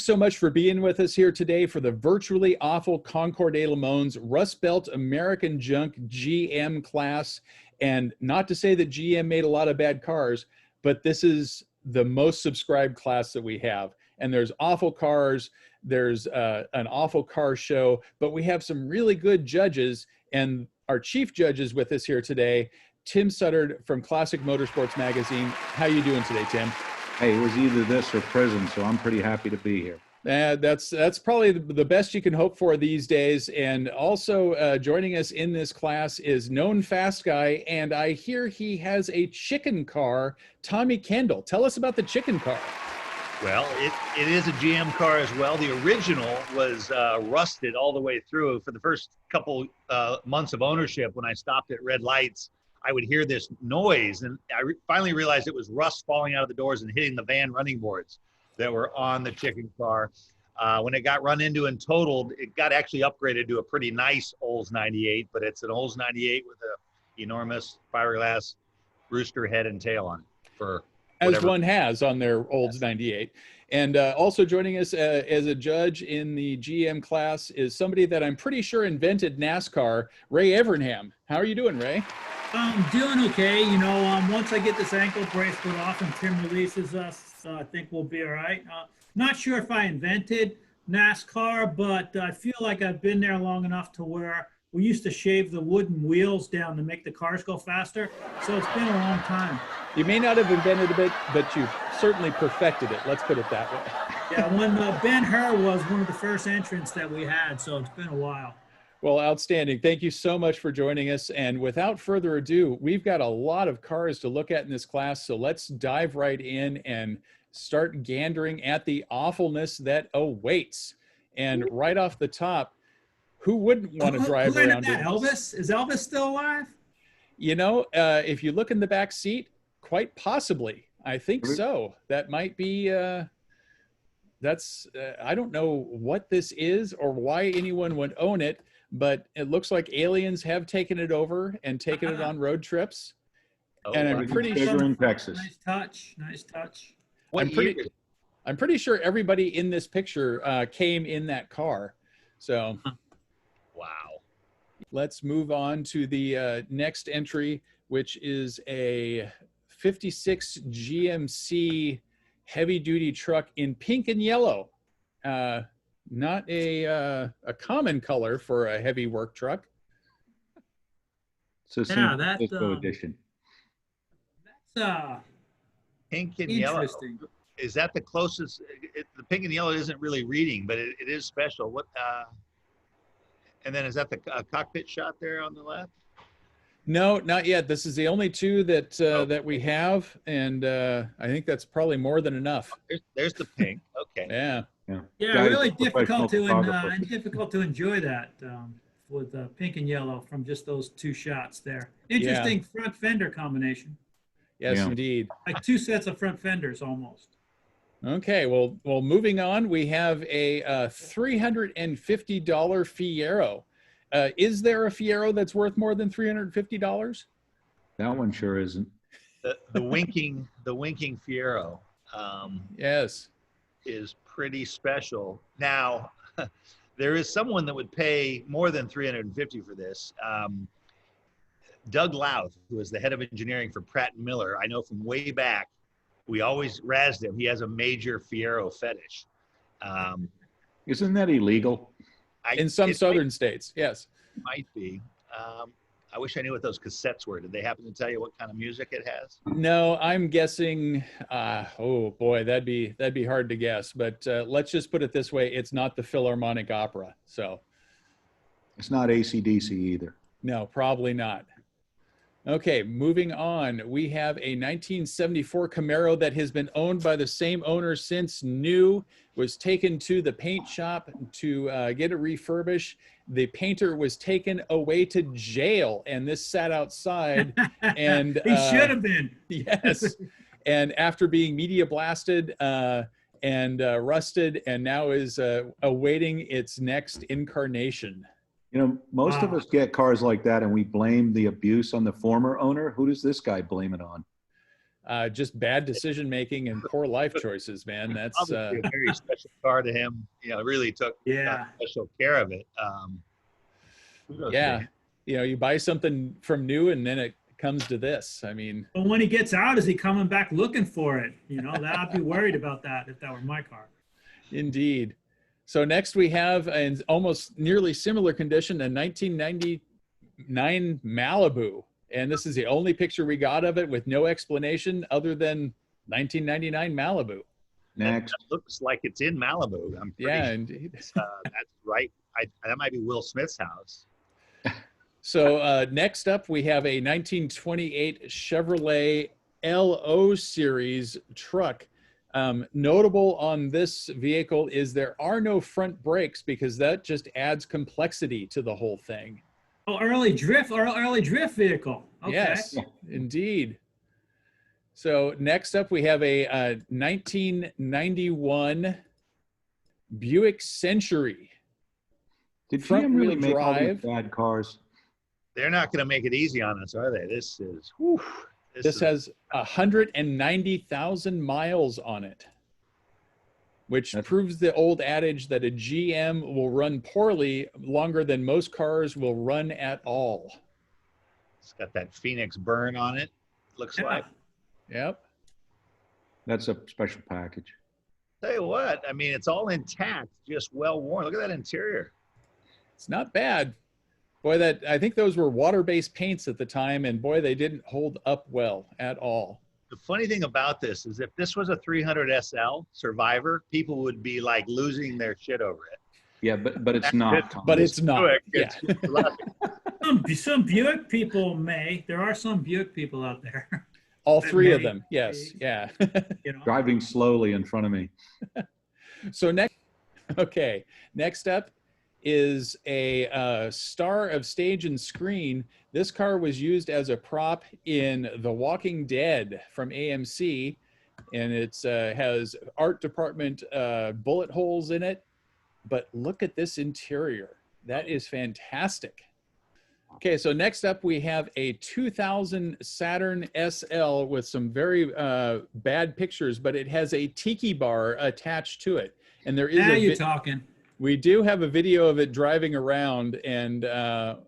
so much for being with us here today for the virtually awful Concours de Le Mans Rust Belt American Junk GM class. And not to say that GM made a lot of bad cars, but this is the most subscribed class that we have. And there's awful cars, there's an awful car show, but we have some really good judges. And our chief judge is with us here today, Tim Suddard from Classic Motorsports Magazine. How you doing today, Tim? Hey, it was either this or prison, so I'm pretty happy to be here. That's probably the best you can hope for these days. And also joining us in this class is known fast guy, and I hear he has a chicken car, Tommy Kendall. Tell us about the chicken car. Well, it is a GM car as well. The original was rusted all the way through. For the first couple months of ownership, when I stopped at red lights, I would hear this noise, and I finally realized it was rust falling out of the doors and hitting the van running boards that were on the chicken car. When it got run into and totaled, it got actually upgraded to a pretty nice Olds 98, but it's an Olds 98 with a enormous fiberglass rooster head and tail on it. For whatever. As one has on their Olds 98. And also joining us as a judge in the GM class is somebody that I'm pretty sure invented NASCAR, Ray Evernham. How are you doing, Ray? I'm doing okay. You know, once I get this ankle bracelet off and Tim releases us, I think we'll be all right. Not sure if I invented NASCAR, but I feel like I've been there long enough to where we used to shave the wooden wheels down to make the cars go faster. So it's been a long time. You may not have invented it, but you've certainly perfected it. Let's put it that way. Yeah, when Ben Hur was one of the first entrants that we had, so it's been a while. Well, outstanding. Thank you so much for joining us. And without further ado, we've got a lot of cars to look at in this class. So let's dive right in and start gandering at the awfulness that awaits. And right off the top, who wouldn't want to drive around in Elvis? Is Elvis still alive? You know, if you look in the back seat, quite possibly. I think so. That might be, I don't know what this is or why anyone would own it, but it looks like aliens have taken it over and taken it on road trips. Oh, and I'm pretty sure in Texas. Nice touch. Nice touch. I'm pretty sure everybody in this picture came in that car. So, wow. Let's move on to the next entry, which is a 56 GMC heavy duty truck in pink and yellow. Not a common color for a heavy work truck. So yeah, that's edition. That's Pink and interesting. yellow. Is that the closest? The pink and yellow isn't really reading, but it is special. What? And then is that the cockpit shot there on the left? No, not yet. This is the only two that that we have, and I think that's probably more than enough. There's the pink. Okay. Yeah. Yeah, really difficult to enjoy that with pink and yellow from just those two shots there. Interesting front fender combination. Yes, indeed. Like two sets of front fenders almost. Okay, well, moving on, we have a $350 Fiero. Is there a Fiero that's worth more than $350? That one sure isn't. The winking Fiero. Yes. Is pretty special. Now, there is someone that would pay more than $350 for this. Doug Louth, who is the head of engineering for Pratt & Miller, I know from way back, we always razzed him. He has a major Fiero fetish. Isn't that illegal? In some southern states, yes. Might be. I wish I knew what those cassettes were. Did they happen to tell you what kind of music it has? No, I'm guessing. Oh boy, that'd be hard to guess. But let's just put it this way: it's not the Philharmonic Opera. So it's not AC/DC either. No, probably not. Okay, moving on. We have a 1974 Camaro that has been owned by the same owner since new. Was taken to the paint shop to get it refurbished. The painter was taken away to jail, and this sat outside. And he should have been. Yes. And after being media blasted and rusted, and now is awaiting its next incarnation. You know, most of us get cars like that and we blame the abuse on the former owner. Who does this guy blame it on? just bad decision making and poor life choices, man. That's Obviously a very special car to him. You know, really took special care of it. Kudos to yeah. him. You know, you buy something from new and then it comes to this. I mean, But when he gets out, is he coming back looking for it? You know, that I'd be worried about that if that were my car. indeed. So next we have an almost nearly similar condition, a 1999 Malibu. And this is the only picture we got of it with no explanation other than 1999 Malibu. Next. That looks like it's in Malibu. I'm pretty Yeah, sure. indeed. That's right. That might be Will Smith's house. So next up, we have a 1928 Chevrolet LO series truck. Notable on this vehicle is there are no front brakes because that just adds complexity to the whole thing. Oh, early drift vehicle. Okay. Yes, indeed. So next up, we have a 1991 Buick Century. Did Front GM really wheel make all these drive. bad cars? They're not going to make it easy on us, are they? This is. This has 190,000 miles on it, which proves the old adage that a GM will run poorly longer than most cars will run at all. It's got that Phoenix burn on it. Looks like. Yep. That's a special package. Tell you what, I mean, it's all intact, just well worn. Look at that interior. It's not bad. Boy, I think those were water-based paints at the time, and boy, they didn't hold up well at all. The funny thing about this is if this was a 300 SL Survivor, people would be like losing their shit over it. Yeah, but it's not. Tom. But it's not. It's Yeah. Some Buick people may. There are some Buick people out there. All three of them. Yes. Yeah. You know. Driving slowly in front of me. So next up is a star of stage and screen. This car was used as a prop in The Walking Dead from AMC, and it has art department bullet holes in it. But look at this interior. That is fantastic. Okay, so next up we have a 2000 Saturn SL with some very bad pictures, but it has a tiki bar attached to it. And there is Now you're talking. We do have a video of it driving around, and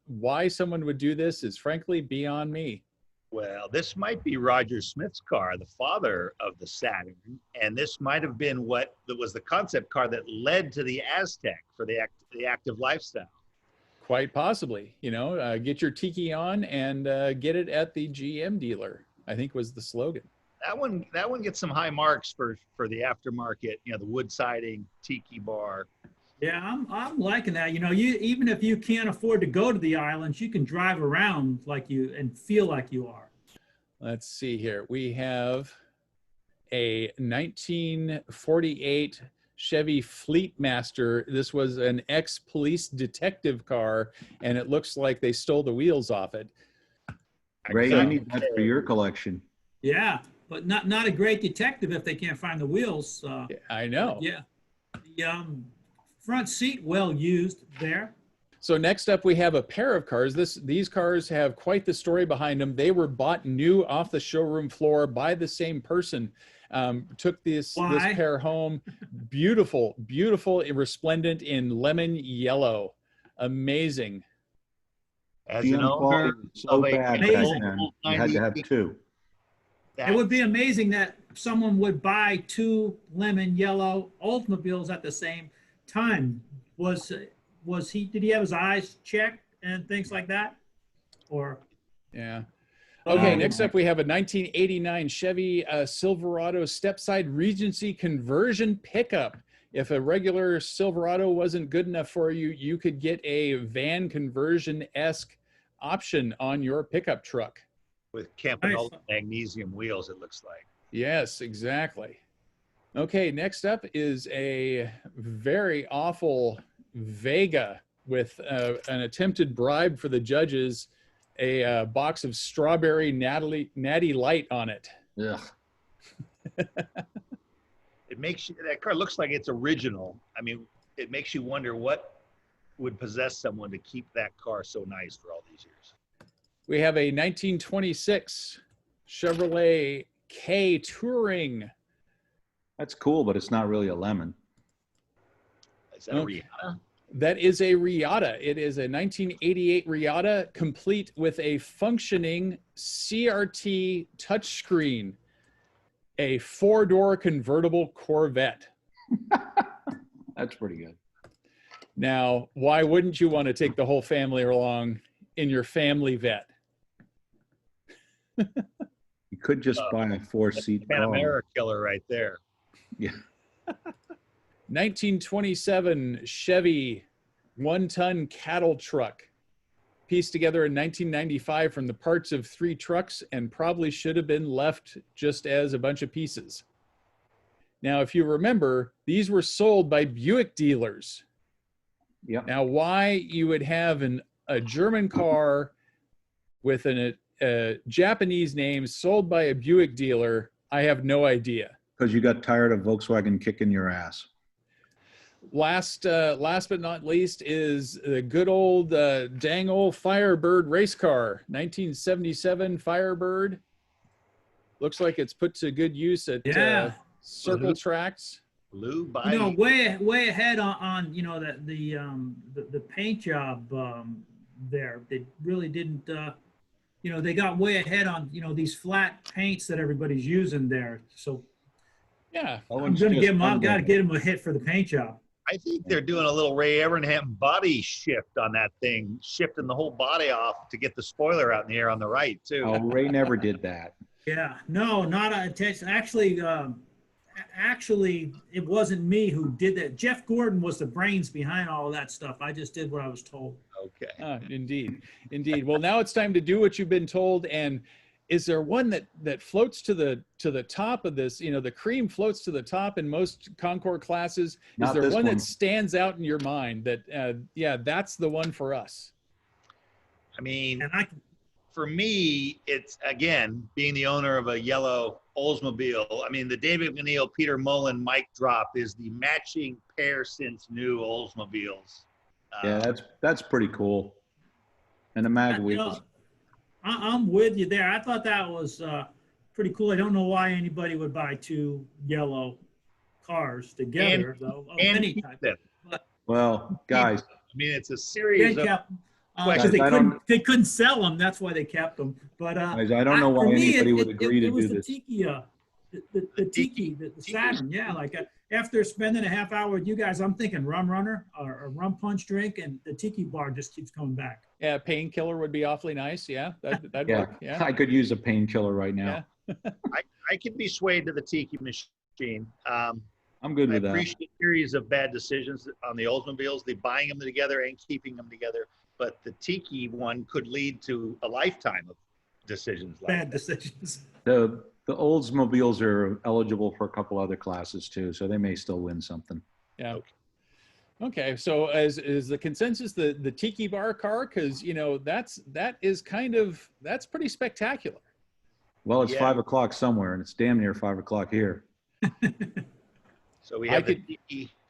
why someone would do this is frankly beyond me. Well, this might be Roger Smith's car, the father of the Saturn, and this might have been what was the concept car that led to the Aztec for the active lifestyle. Quite possibly, you know, get your tiki on and get it at the GM dealer, I think was the slogan. That one gets some high marks for the aftermarket, you know, the wood siding, tiki bar. Yeah, I'm liking that. You know, even if you can't afford to go to the islands, you can drive around like you and feel like you are. Let's see here. We have a 1948 Chevy Fleetmaster. This was an ex-police detective car, and it looks like they stole the wheels off it. Ray, I need that for your collection. Yeah, but not a great detective if they can't find the wheels. I know. Yeah, the front seat well used there. So next up, we have a pair of cars. These cars have quite the story behind them. They were bought new off the showroom floor by the same person. Took this pair home. Beautiful, resplendent in lemon yellow. Amazing. As an owner so bad back then, you had to have two. It would be amazing that someone would buy two lemon yellow Oldsmobiles at the same time. Did he have his eyes checked and things like that? Or yeah. Okay, next up we have a 1989 Chevy Silverado stepside Regency conversion pickup. If a regular Silverado wasn't good enough for you, you could get a van conversion-esque option on your pickup truck. With Campanella magnesium wheels, it looks like. Yes, exactly. Okay, next up is a very awful Vega with an attempted bribe for the judges, a box of strawberry natty light on it. Yeah. It makes you, that car looks like it's original. I mean, it makes you wonder what would possess someone to keep that car so nice for all these years. We have a 1926 Chevrolet K Touring. That's cool, but it's not really a lemon. Is that a Rihanna? That is a Riata. It is a 1988 Riata, complete with a functioning CRT touchscreen, a 4-door convertible Corvette. That's pretty good. Now, why wouldn't you want to take the whole family along in your family vet? You could just buy a 4-seat car. Camaro killer right there. Yeah. 1927 Chevy 1-ton cattle truck, pieced together in 1995 from the parts of 3 trucks and probably should have been left just as a bunch of pieces. Now, if you remember, these were sold by Buick dealers. Yep. Now, why you would have a German car with a Japanese name sold by a Buick dealer, I have no idea. Because you got tired of Volkswagen kicking your ass. Last but not least is the good old dang old Firebird race car, 1977 Firebird. Looks like it's put to good use at circle tracks. Blue by You know, way ahead on you know the paint job there. They really didn't. You know, they got way ahead on these flat paints that everybody's using there. So Yeah. I'm gonna give them. I've got to get them a hit for the paint job. I think they're doing a little Ray Evernham body shift on that thing, shifting the whole body off to get the spoiler out in the air on the right too. Oh, Ray never did that. Yeah, no, not a attention. Actually, it wasn't me who did that. Jeff Gordon was the brains behind all of that stuff. I just did what I was told. Okay. Indeed. Well, now it's time to do what you've been told. And is there one that floats to the top of this? You know, the cream floats to the top in most Concours classes. Not is there this one one. that stands out in your mind that that's the one for us? I mean, And for me, it's again being the owner of a yellow Oldsmobile. I mean, the David McNeil, Peter Mullen mic drop is the matching pair since new Oldsmobiles. Yeah, that's pretty cool. And the mag wheels. I'm with you there. I thought that was pretty cool. I don't know why anybody would buy 2 yellow cars together, though. Of any type. Well, guys. I mean, it's a series of because they couldn't sell them. That's why they kept them. But guys, I don't know why anybody would agree to do this. The Saturn, yeah. Like after spending a half hour with you guys, I'm thinking rum runner or rum punch drink, and the tiki bar just keeps coming back. Yeah, painkiller would be awfully nice. Yeah, that'd Yeah, work. Yeah, I could use a painkiller right now. Yeah. I can be swayed to the tiki machine. I'm good I with that. appreciate a series of bad decisions on the Oldsmobiles, the buying them together and keeping them together. But the tiki one could lead to a lifetime of decisions like Bad that. decisions. The Oldsmobiles are eligible for a couple other classes too, so they may still win something. Yeah. Okay. So is the consensus the tiki bar car? Because that's pretty spectacular. Well, it's Yeah. 5 o'clock somewhere, and it's damn near 5 o'clock here. So we have the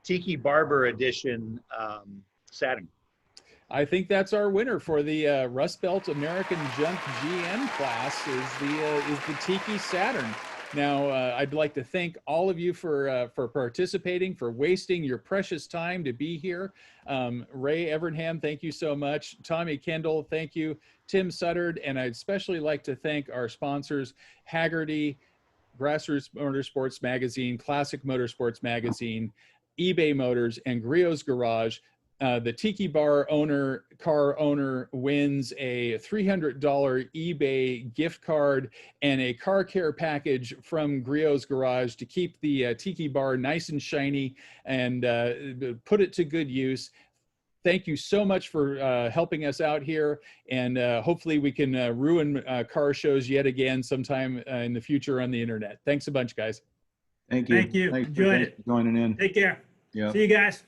tiki Barber edition Saturn. I think that's our winner for the Rust Belt American Junk GM class is the Tiki Saturn. Now, I'd like to thank all of you for participating, for wasting your precious time to be here. Ray Evernham, thank you so much. Tommy Kendall, thank you. Tim Suddard, and I'd especially like to thank our sponsors, Haggerty, Grassroots Motorsports Magazine, Classic Motorsports Magazine, eBay Motors, and Griot's Garage. The Tiki Bar car owner wins a $300 eBay gift card and a car care package from Griot's Garage to keep the Tiki Bar nice and shiny and put it to good use. Thank you so much for helping us out here, and hopefully we can ruin car shows yet again sometime in the future on the internet. Thanks a bunch, guys. Thank you. Thank you. Thanks Enjoyed for joining in. Take care. Yeah. See you guys.